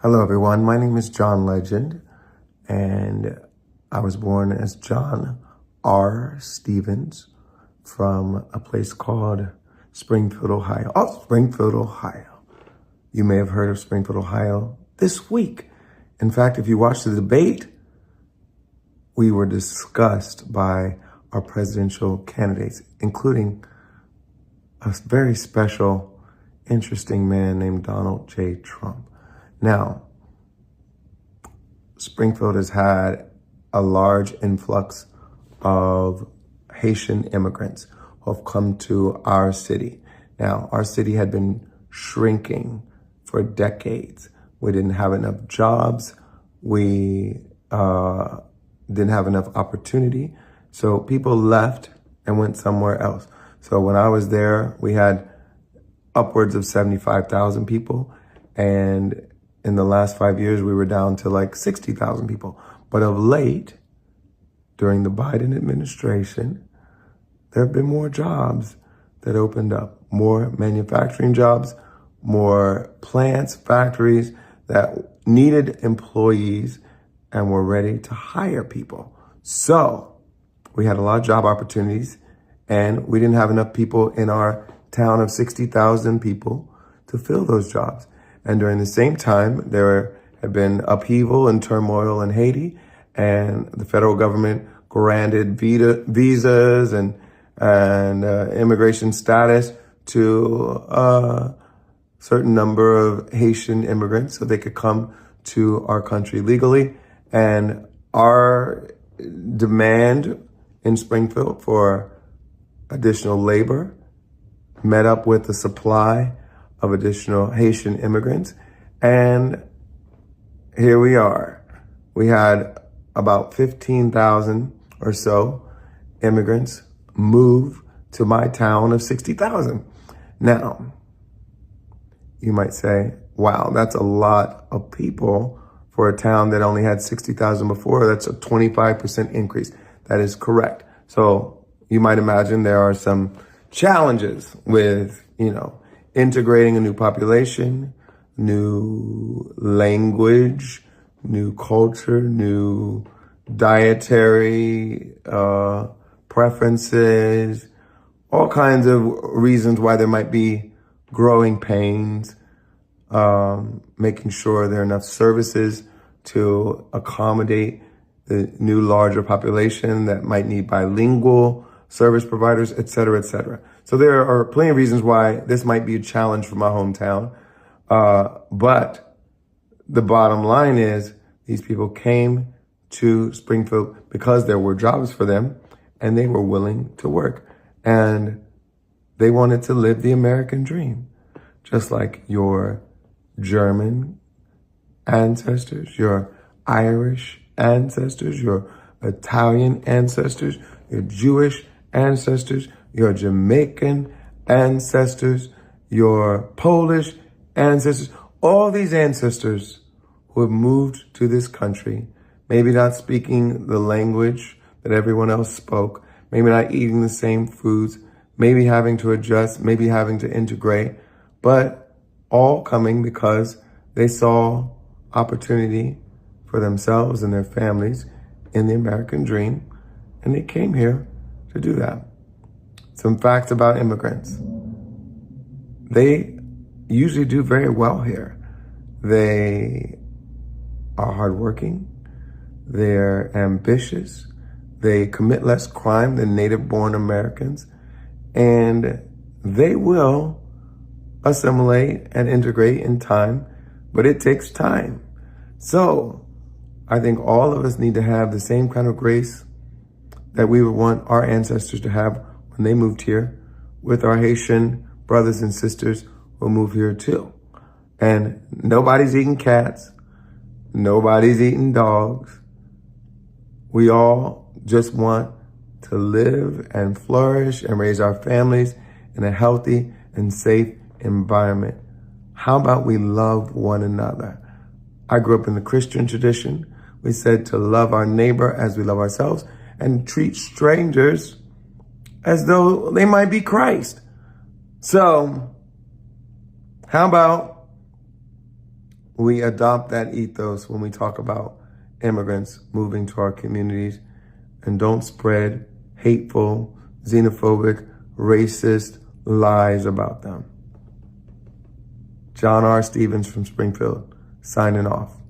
Hello, everyone. My name is John Legend, and I was born as John R. Stevens from a place called Springfield, Ohio. Oh, Springfield, Ohio. You may have heard of Springfield, Ohio this week. In fact, if you watched the debate, we were discussed by our presidential candidates, including a very special, interesting man named Donald J. Trump. Now, Springfield has had a large influx of Haitian immigrants who have come to our city. Now, our city had been shrinking for decades. We didn't have enough jobs. We didn't have enough opportunity. So people left and went somewhere else. So when I was there, we had upwards of 75,000 people. And in the last 5 years, we were down to like 60,000 people. But of late, during the Biden administration, there have been more jobs that opened up, more manufacturing jobs, more plants, factories that needed employees and were ready to hire people. So we had a lot of job opportunities, and we didn't have enough people in our town of 60,000 people to fill those jobs. And during the same time, there had been upheaval and turmoil in Haiti, and the federal government granted visas and immigration status to a certain number of Haitian immigrants so they could come to our country legally. And our demand in Springfield for additional labor met up with the supply of additional Haitian immigrants. And here we are. We had about 15,000 or so immigrants move to my town of 60,000. Now, you might say, wow, that's a lot of people for a town that only had 60,000 before. That's a 25% increase. That is correct. So you might imagine there are some challenges with, integrating a new population, new language, new culture, new dietary preferences, all kinds of reasons why there might be growing pains, making sure there are enough services to accommodate the new larger population that might need bilingual service providers, et cetera, et cetera. So there are plenty of reasons why this might be a challenge for my hometown. But the bottom line is these people came to Springfield because there were jobs for them and they were willing to work. And they wanted to live the American dream, just like your German ancestors, your Irish ancestors, your Italian ancestors, your Jewish ancestors, your Jamaican ancestors, your Polish ancestors, all these ancestors who have moved to this country, maybe not speaking the language that everyone else spoke, maybe not eating the same foods, maybe having to adjust, maybe having to integrate, but all coming because they saw opportunity for themselves and their families in the American dream, and they came here to do that. Some facts about immigrants. They usually do very well here. They are hardworking. They're ambitious. They commit less crime than native-born Americans. And they will assimilate and integrate in time, but it takes time. So I think all of us need to have the same kind of grace that we would want our ancestors to have when they moved here, with our Haitian brothers and sisters who move here too. And nobody's eating cats. Nobody's eating dogs. We all just want to live and flourish and raise our families in a healthy and safe environment. How about we love one another? I grew up in the Christian tradition. We said to love our neighbor as we love ourselves and treat strangers as though they might be Christ. So how about we adopt that ethos when we talk about immigrants moving to our communities, and don't spread hateful, xenophobic, racist lies about them. John R. Stevens from Springfield, signing off.